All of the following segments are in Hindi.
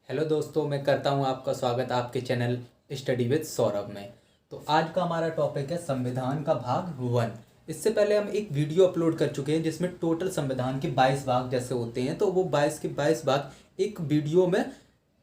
हेलो दोस्तों, मैं करता हूँ आपका स्वागत आपके चैनल स्टडी विद सौरभ में। तो आज का हमारा टॉपिक है संविधान का भाग 1। इससे पहले हम एक वीडियो अपलोड कर चुके हैं जिसमें टोटल संविधान के 22 भाग जैसे होते हैं, तो वो 22 के 22 भाग एक वीडियो में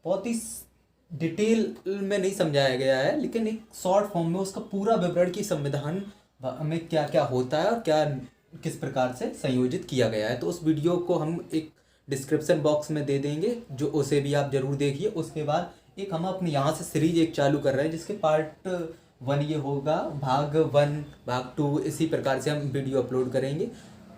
बहुत ही डिटेल में नहीं समझाया गया है, लेकिन एक शॉर्ट फॉर्म में उसका पूरा विवरण कि संविधान में क्या क्या होता है और क्या किस प्रकार से संयोजित किया गया है। तो उस वीडियो को हम एक डिस्क्रिप्शन बॉक्स में दे देंगे, जो उसे भी आप ज़रूर देखिए। उसके बाद एक हम अपने यहाँ से सीरीज एक चालू कर रहे हैं जिसके पार्ट 1 ये होगा, भाग 1 भाग 2 इसी प्रकार से हम वीडियो अपलोड करेंगे।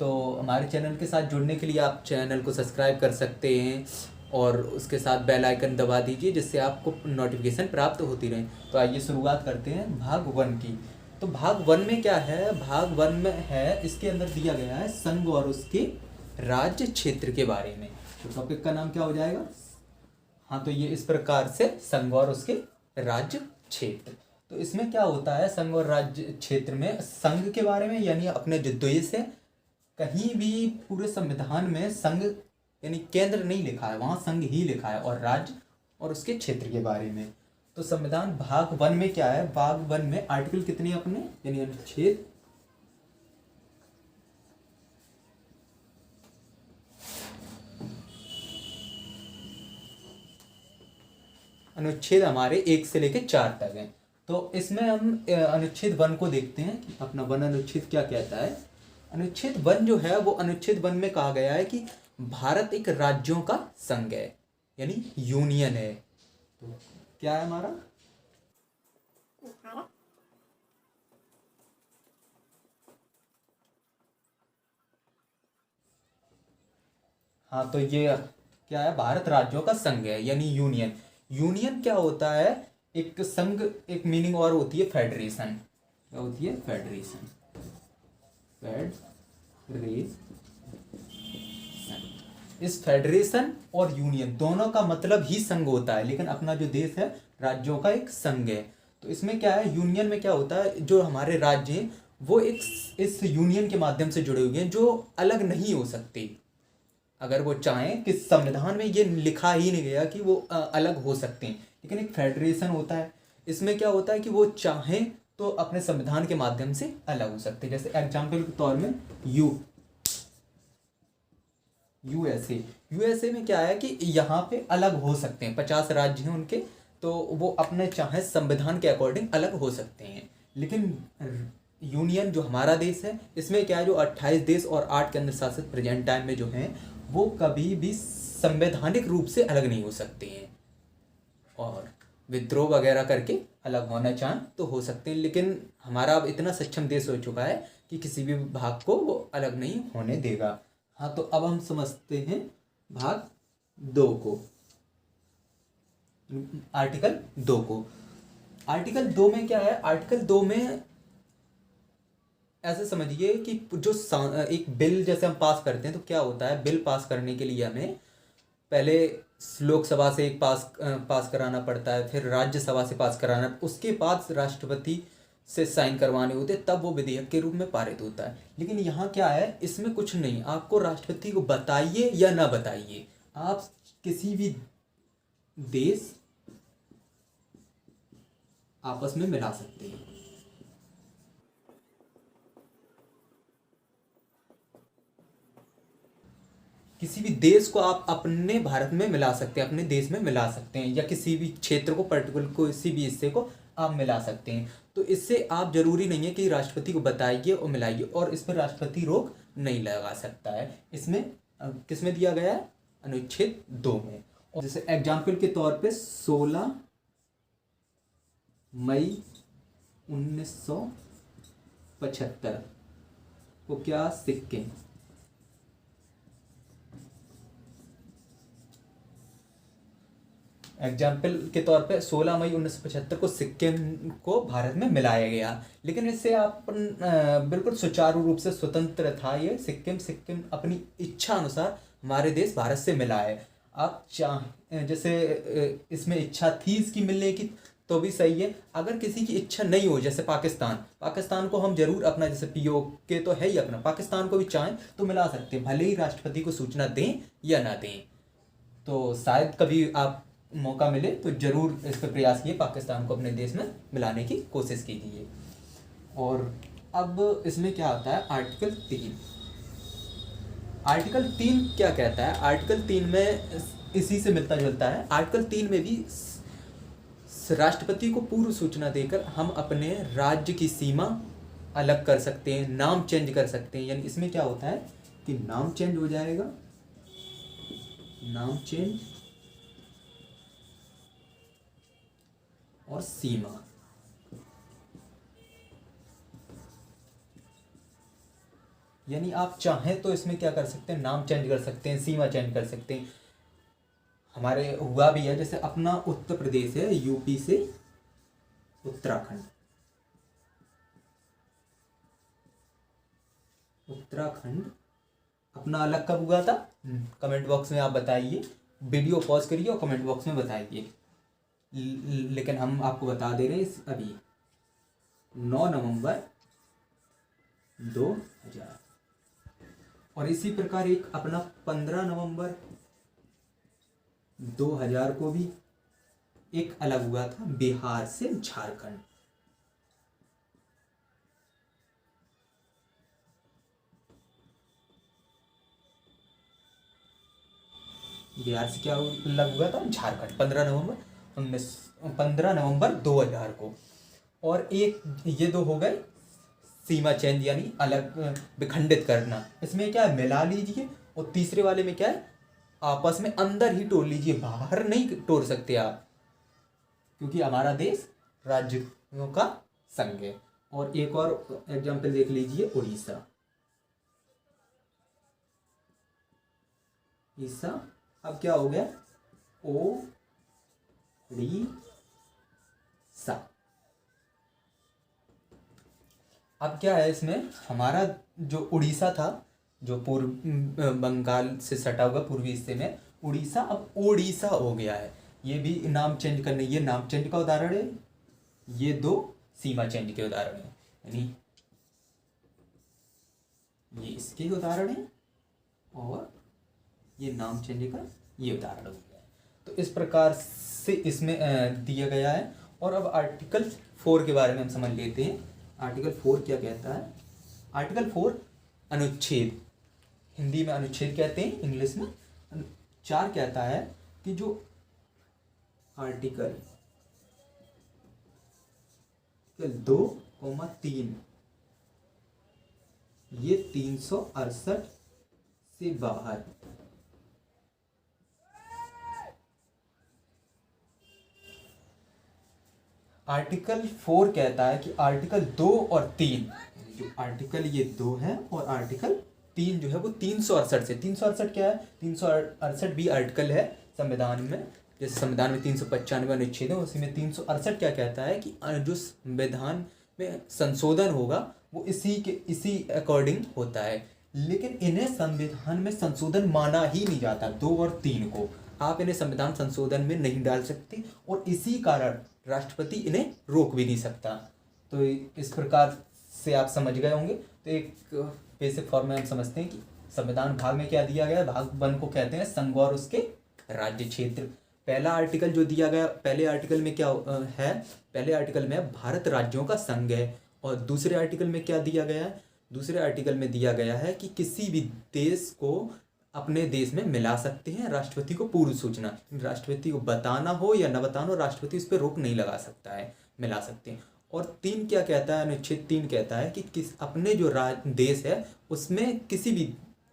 तो हमारे चैनल के साथ जुड़ने के लिए आप चैनल को सब्सक्राइब कर सकते हैं और उसके साथ बेल आइकन दबा दीजिए जिससे आपको नोटिफिकेशन प्राप्त होती रहे। तो आइए शुरुआत करते हैं भाग 1 की। तो भाग 1 में क्या है? भाग 1 में है, इसके अंदर दिया गया है संघ और उसके राज्य क्षेत्र के बारे में। तो टॉपिक का नाम क्या हो जाएगा? हाँ, तो ये इस प्रकार से संघ और उसके राज्य क्षेत्र। तो इसमें क्या होता है संघ और राज्य क्षेत्र में? संघ के बारे में, यानी अपने जो देश है, कहीं भी पूरे संविधान में संघ यानी केंद्र नहीं लिखा है, वहाँ संघ ही लिखा है, और राज्य और उसके क्षेत्र के बारे में। तो संविधान भाग 1 में क्या है? भाग 1 में आर्टिकल कितने अपने, यानी अनुच्छेद अनुच्छेद हमारे 1 से लेकर 4 तक हैं। तो इसमें हम अनुच्छेद 1 को देखते हैं कि अपना 1 अनुच्छेद क्या कहता है। अनुच्छेद 1 जो है वो अनुच्छेद 1 में कहा गया है कि भारत एक राज्यों का संघ है, यानी यूनियन है। तो क्या है हमारा? हाँ, तो ये क्या है? भारत राज्यों का संघ है, यानी यूनियन। यूनियन क्या होता है? एक संघ, एक मीनिंग और होती है फेडरेशन। क्या होती है? फेडरेशन। फेडरेशन। इस फेडरेशन और यूनियन दोनों का मतलब ही संघ होता है, लेकिन अपना जो देश है राज्यों का एक संघ है। तो इसमें क्या है? यूनियन में क्या होता है? जो हमारे राज्य हैं वो एक इस यूनियन के माध्यम से जुड़े हुए हैं, जो अलग नहीं हो सकते। अगर वो चाहें, कि संविधान में ये लिखा ही नहीं गया कि वो अलग हो सकते हैं, लेकिन एक फेडरेशन होता है। इसमें क्या होता है कि वो चाहें तो अपने संविधान के माध्यम से अलग हो सकते हैं। जैसे एग्जाम्पल के तौर में यूएसए में क्या है कि यहाँ पे अलग हो सकते हैं, 50 राज्य हैं उनके, तो वो अपने चाहे संविधान के अकॉर्डिंग अलग हो सकते हैं। लेकिन यूनियन जो हमारा देश है, इसमें क्या है, जो 28 देश और 8 केंद्र शासित प्रेजेंट टाइम में जो हैं, वो कभी भी संवैधानिक रूप से अलग नहीं हो सकते हैं, और विद्रोह वगैरह करके अलग होना चाहें तो हो सकते हैं। लेकिन हमारा अब इतना सक्षम देश हो चुका है कि किसी भी भाग को वो अलग नहीं होने देगा। हाँ, तो अब हम समझते हैं भाग 2 को, आर्टिकल 2 को। आर्टिकल 2 में क्या है? आर्टिकल 2 में ऐसे समझिए कि जो एक बिल जैसे हम पास करते हैं, तो क्या होता है, बिल पास करने के लिए हमें पहले लोकसभा से एक पास कराना पड़ता है, फिर राज्यसभा से पास कराना, उसके बाद राष्ट्रपति से साइन करवाने होते, तब वो विधेयक के रूप में पारित होता है। लेकिन यहाँ क्या है, इसमें कुछ नहीं, आपको राष्ट्रपति को बताइए या ना बताइए, आप किसी भी देश आपस में मिला सकते हैं। किसी भी देश को आप अपने भारत में मिला सकते हैं, अपने देश में मिला सकते हैं, या किसी भी क्षेत्र को, पर्टिकुलर को, किसी भी हिस्से को आप मिला सकते हैं। तो इससे आप जरूरी नहीं है कि राष्ट्रपति को बताइए और मिलाइए, और इस पर राष्ट्रपति रोक नहीं लगा सकता है। इसमें किस में दिया गया है? अनुच्छेद 2 में। और जैसे एग्जाम्पल के तौर पे 16 मई 1975 को क्या सिक्किम, एग्जाम्पल के तौर पे 16 मई 1975 को सिक्किम को भारत में मिलाया गया। लेकिन इससे आप बिल्कुल सुचारू रूप से स्वतंत्र था ये सिक्किम अपनी इच्छा अनुसार हमारे देश भारत से मिला है। आप जैसे इसमें इच्छा थी इसकी मिलने की तो भी सही है, अगर किसी की इच्छा नहीं हो, जैसे पाकिस्तान को हम जरूर अपना, जैसे पीओके तो है ही अपना, पाकिस्तान को भी चाहें तो मिला सकते हैं, भले ही राष्ट्रपति को सूचना दें या ना दें। तो शायद कभी आप मौका मिले तो ज़रूर इस पर प्रयास किए, पाकिस्तान को अपने देश में मिलाने की कोशिश कीजिए। और अब इसमें क्या आता है, आर्टिकल 3। आर्टिकल 3 क्या कहता है? आर्टिकल 3 में इसी से मिलता जुलता है। आर्टिकल 3 में भी राष्ट्रपति को पूर्व सूचना देकर हम अपने राज्य की सीमा अलग कर सकते हैं, नाम चेंज कर सकते हैं। यानी इसमें क्या होता है कि नाम चेंज हो जाएगा, नाम चेंज और सीमा। यानी आप चाहें तो इसमें क्या कर सकते हैं, नाम चेंज कर सकते हैं, सीमा चेंज कर सकते हैं। हमारे हुआ भी है, जैसे अपना उत्तर प्रदेश है, यूपी से उत्तराखंड, उत्तराखंड अपना अलग कब हुआ था? कमेंट बॉक्स में आप बताइए, वीडियो पॉज करिए और कमेंट बॉक्स में बताइए। लेकिन हम आपको बता दे रहे हैं अभी 9 नवंबर 2000। और इसी प्रकार एक अपना 15 नवंबर 2000 को भी एक अलग हुआ था, बिहार से झारखंड। बिहार से क्या अलग हुआ था? झारखंड, 15 नवंबर 2000 को। और एक ये दो हो गए सीमा चेंज, यानी अलग विखंडित करना। इसमें क्या है, मिला लीजिए। और तीसरे वाले में क्या है, आपस में अंदर ही तोड़ लीजिए, बाहर नहीं तोड़ सकते आप, क्योंकि हमारा देश राज्यों का संघ है। और एक और एग्जाम्पल देख लीजिए, उड़ीसा। ईसा अब क्या हो गया, ओडिशा। अब क्या है, इसमें हमारा जो उड़ीसा था, जो पूर्व बंगाल से सटा हुआ पूर्वी हिस्से में, उड़ीसा अब ओडिशा हो गया है। ये भी नाम चेंज करने, ये नाम चेंज का उदाहरण है, ये दो सीमा चेंज के उदाहरण है। यानी ये इसके उदाहरण है और ये नाम चेंज का ये उदाहरण हो गया है। तो इस प्रकार से इसमें दिया गया है। और अब आर्टिकल 4 के बारे में हम समझ लेते हैं। आर्टिकल 4 क्या कहता है? आर्टिकल 4 अनुच्छेद, हिंदी में अनुच्छेद कहते हैं, इंग्लिश में 4 कहता है कि जो आर्टिकल 2,3 ये 368 से बाहर आर्टिकल 4 कहता है कि आर्टिकल 2 और 3, जो आर्टिकल ये 2 है और आर्टिकल 3 जो है वो 368 से, 368 क्या है, 368 भी आर्टिकल है संविधान में। जैसे संविधान में 395 अनुच्छेद है, उसी में 368 क्या कहता है कि जो संविधान में संशोधन होगा वो इसी अकॉर्डिंग होता है। लेकिन इन्हें संविधान में संशोधन माना ही नहीं जाता, 2 और 3 को आप इन्हें संविधान संशोधन में नहीं डाल सकते, और इसी कारण राष्ट्रपति इन्हें रोक भी नहीं सकता। तो इस प्रकार से आप समझ गए होंगे। तो एक बेसिक फॉर्म में हम समझते हैं कि संविधान भाग में क्या दिया गया है। भाग 1 को कहते हैं संघ और उसके राज्य क्षेत्र। पहला आर्टिकल जो दिया गया, पहले आर्टिकल में क्या है, पहले आर्टिकल में भारत राज्यों का संघ है। और दूसरे आर्टिकल में क्या दिया गया है, दूसरे आर्टिकल में दिया गया है कि किसी भी देश को अपने देश में मिला सकते हैं, राष्ट्रपति को पूर्व सूचना, राष्ट्रपति को बताना हो या न बताना हो, राष्ट्रपति उस पर रोक नहीं लगा सकता है, मिला सकते हैं। और 3 क्या कहता है, अनुच्छेद 3 कहता है कि अपने जो देश है उसमें किसी भी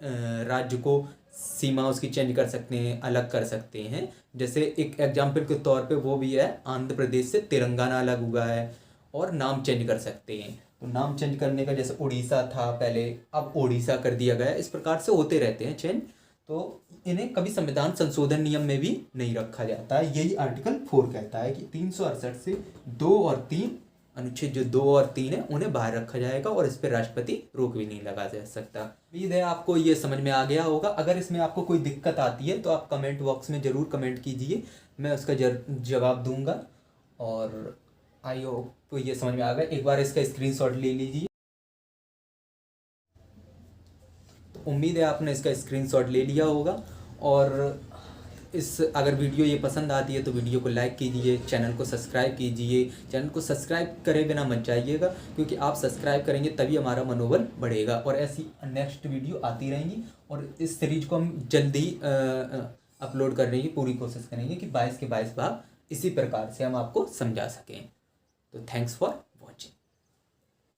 राज्य को सीमा उसकी चेंज कर सकते हैं, अलग कर सकते हैं। जैसे एक एग्जाम्पल के तौर पे वो भी है, आंध्र प्रदेश से तेलंगाना अलग हुआ है और नाम चेंज कर सकते हैं। तो नाम चेंज करने का, जैसे उड़ीसा था पहले, अब ओडिशा कर दिया गया। इस प्रकार से होते रहते हैं चेंज। तो इन्हें कभी संविधान संशोधन नियम में भी नहीं रखा जाता है। यही आर्टिकल 4 कहता है कि 368 से 2 और 3, अनुच्छेद जो 2 और 3 है उन्हें बाहर रखा जाएगा और इस पर राष्ट्रपति रोक भी नहीं लगा जा सकता। उम्मीद है आपको ये समझ में आ गया होगा। अगर इसमें आपको कोई दिक्कत आती है तो आप कमेंट बॉक्स में ज़रूर कमेंट कीजिए, मैं उसका जवाब दूंगा। और आई होप तो ये समझ में आ गया। एक बार इसका स्क्रीनशॉट ले लीजिए। तो उम्मीद है आपने इसका स्क्रीनशॉट ले लिया होगा। और इस अगर वीडियो ये पसंद आती है तो वीडियो को लाइक कीजिए, चैनल को सब्सक्राइब कीजिए। चैनल को सब्सक्राइब करे बिना मत जाइएगा, क्योंकि आप सब्सक्राइब करेंगे तभी हमारा मनोबल बढ़ेगा और ऐसी नेक्स्ट वीडियो आती रहेंगी। और इस सीरीज को हम जल्दी अपलोड करने की पूरी कोशिश करेंगे कि 22 के 22 भाग इसी प्रकार से हम आपको समझा सकें। तो थैंक्स फॉर